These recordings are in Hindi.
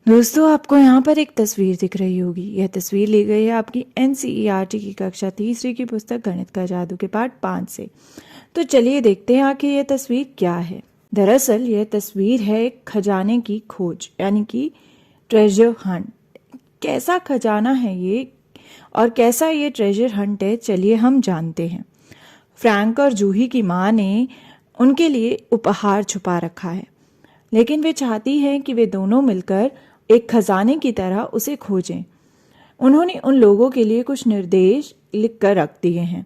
दोस्तों, आपको यहाँ पर एक तस्वीर दिख रही होगी। यह तस्वीर ली गई है आपकी एनसीईआरटी की कक्षा तीसरी की पुस्तक गणित का जादू के पाठ 5 से। तो चलिए देखते हैं आखिर यह तस्वीर क्या है। दरअसल यह तस्वीर है एक खजाने की खोज यानी कि ट्रेजर हंट। कैसा खजाना है ये और कैसा ये ट्रेजर हंट है, चलिए हम जानते हैं। फ्रैंक और जूही की माँ ने उनके लिए उपहार छुपा रखा है, लेकिन वे चाहती हैं कि वे दोनों मिलकर एक खजाने की तरह उसे खोजें। उन्होंने उन लोगों के लिए कुछ निर्देश लिख कर रख दिए हैं।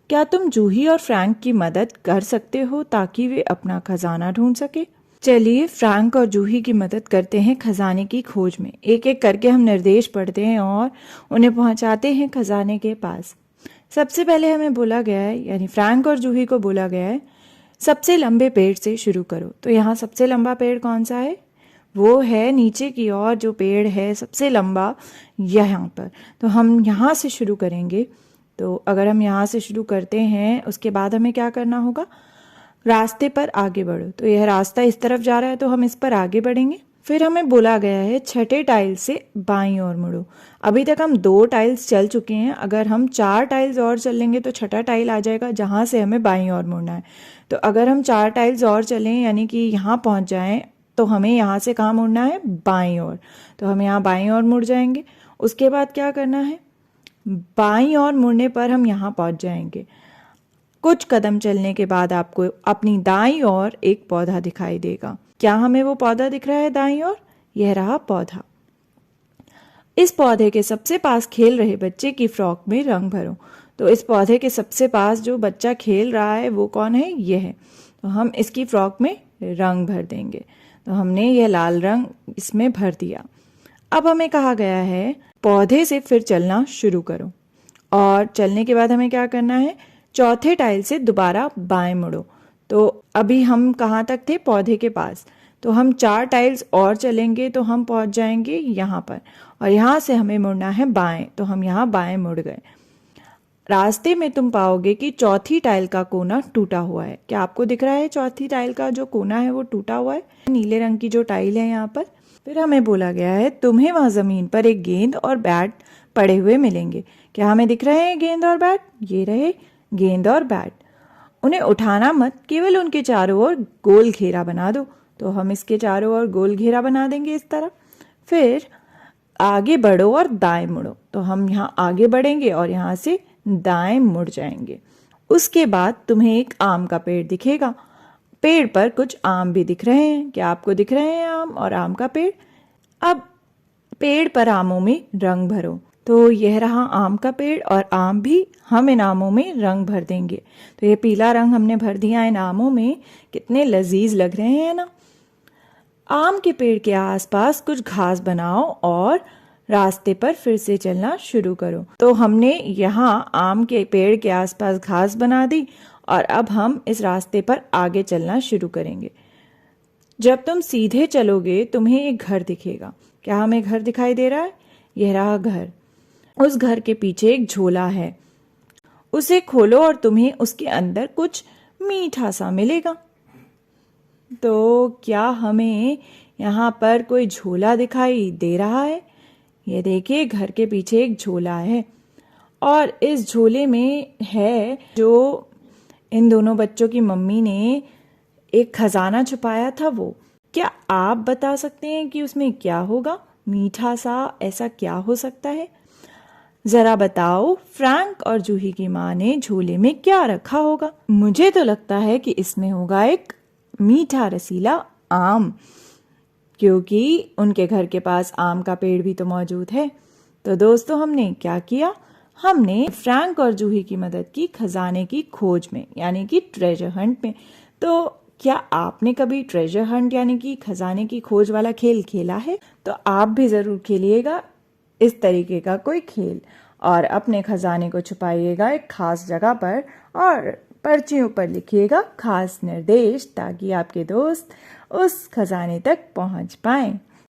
क्या तुम जूही और फ्रैंक की मदद कर सकते हो ताकि वे अपना खजाना ढूंढ सके? चलिए फ्रैंक और जूही की मदद करते हैं खजाने की खोज में। एक एक करके हम निर्देश पढ़ते हैं और उन्हें पहुंचाते हैं खजाने के पास। सबसे पहले हमें बोला गया है, यानी फ्रैंक और जूही को बोला गया है, सबसे लंबे पेड़ से शुरू करो। तो यहाँ सबसे लंबा पेड़ कौन सा है? वो है नीचे की ओर जो पेड़ है सबसे लंबा, यहाँ पर। तो हम यहाँ से शुरू करेंगे। तो अगर हम यहाँ से शुरू करते हैं, उसके बाद हमें क्या करना होगा? रास्ते पर आगे बढ़ो। तो यह रास्ता इस तरफ जा रहा है तो हम इस पर आगे बढ़ेंगे। फिर हमें बोला गया है छठे टाइल से बाईं ओर मुड़ो। अभी तक हम 2 टाइल्स चल चुके हैं। अगर हम 4 टाइल्स और चल लेंगे तो छठा टाइल आ जाएगा जहाँ से हमें बाईं ओर मुड़ना है। तो अगर हम 4 टाइल्स और चलें यानी कि यहाँ पहुँच जाएं, तो हमें यहाँ से कहाँ मुड़ना है? बाईं ओर। तो हम यहाँ बाईं ओर मुड़ जाएंगे। उसके बाद क्या करना है? बाईं ओर मुड़ने पर हम यहाँ पहुँच जाएंगे। कुछ कदम चलने के बाद आपको अपनी दाईं ओर एक पौधा दिखाई देगा। क्या हमें वो पौधा दिख रहा है दाईं ओर? यह रहा पौधा। इस पौधे के सबसे पास खेल रहे बच्चे की फ्रॉक में रंग भरो। तो इस पौधे के सबसे पास जो बच्चा खेल रहा है वो कौन है? यह है। तो हम इसकी फ्रॉक में रंग भर देंगे। तो हमने यह लाल रंग इसमें भर दिया। अब हमें कहा गया है पौधे से फिर चलना शुरू करो, और चलने के बाद हमें क्या करना है? चौथे टाइल से दोबारा बाएं मुड़ो। तो अभी हम कहाँ तक थे? पौधे के पास। तो हम 4 टाइल्स और चलेंगे तो हम पहुंच जाएंगे यहाँ पर, और यहाँ से हमें मुड़ना है बाएं। तो हम यहाँ बाएं मुड़ गए। रास्ते में तुम पाओगे कि चौथी टाइल का कोना टूटा हुआ है। क्या आपको दिख रहा है चौथी टाइल का जो कोना है वो टूटा हुआ है? नीले रंग की जो टाइल है यहाँ पर। फिर हमें बोला गया है तुम्हें वहां जमीन पर एक गेंद और बैट पड़े हुए मिलेंगे। क्या हमें दिख रहे हैं गेंद और बैट? ये रहे गेंद और बैट। उन्हें उठाना मत, केवल उनके चारों ओर गोल घेरा बना दो। तो हम इसके चारों ओर गोल घेरा बना देंगे इस तरह। फिर आगे बढ़ो और दाएं मुड़ो। तो हम यहाँ आगे बढ़ेंगे और यहाँ से दाएं मुड़ जाएंगे। उसके बाद तुम्हें एक आम का पेड़ दिखेगा। पेड़ पर कुछ आम भी दिख रहे हैं। क्या आपको दिख रहे हैं आम और आम का पेड़? अब पेड़ पर आमों में रंग भरो। तो यह रहा आम का पेड़ और आम भी हम इन आमों में रंग भर देंगे। तो ये पीला रंग हमने भर दिया इन आमों में। कितने लजीज लग रहे हैं ना। आम के पेड़ के आसपास कुछ घास बनाओ और रास्ते पर फिर से चलना शुरू करो। तो हमने यहाँ आम के पेड़ के आसपास घास बना दी और अब हम इस रास्ते पर आगे चलना शुरू करेंगे। जब तुम सीधे चलोगे तुम्हें एक घर दिखेगा। क्या हमें घर दिखाई दे रहा है? यह रहा घर। उस घर के पीछे एक झोला है। उसे खोलो और तुम्हें उसके अंदर कुछ मीठा सा मिलेगा। तो क्या हमें यहाँ पर कोई झोला दिखाई दे रहा है? ये देखिए घर के पीछे एक झोला है और इस झोले में है जो इन दोनों बच्चों की मम्मी ने एक खजाना छुपाया था वो। क्या आप बता सकते हैं कि उसमें क्या होगा? मीठा सा ऐसा क्या हो सकता है? जरा बताओ फ्रैंक और जूही की माँ ने झोले में क्या रखा होगा? मुझे तो लगता है कि इसमें होगा एक मीठा रसीला आम, क्योंकि उनके घर के पास आम का पेड़ भी तो मौजूद है। तो दोस्तों हमने क्या किया? हमने फ्रैंक और जूही की मदद की खजाने की खोज में, यानी कि ट्रेजर हंट में। तो क्या आपने कभी ट्रेजर हंट यानी कि खजाने की खोज वाला खेल खेला है? तो आप भी जरूर खेलिएगा इस तरीके का कोई खेल, और अपने खजाने को छुपाइएगा एक खास जगह पर और पर्चियों पर लिखिएगा खास निर्देश, ताकि आपके दोस्त उस खजाने तक पहुंच पाएं।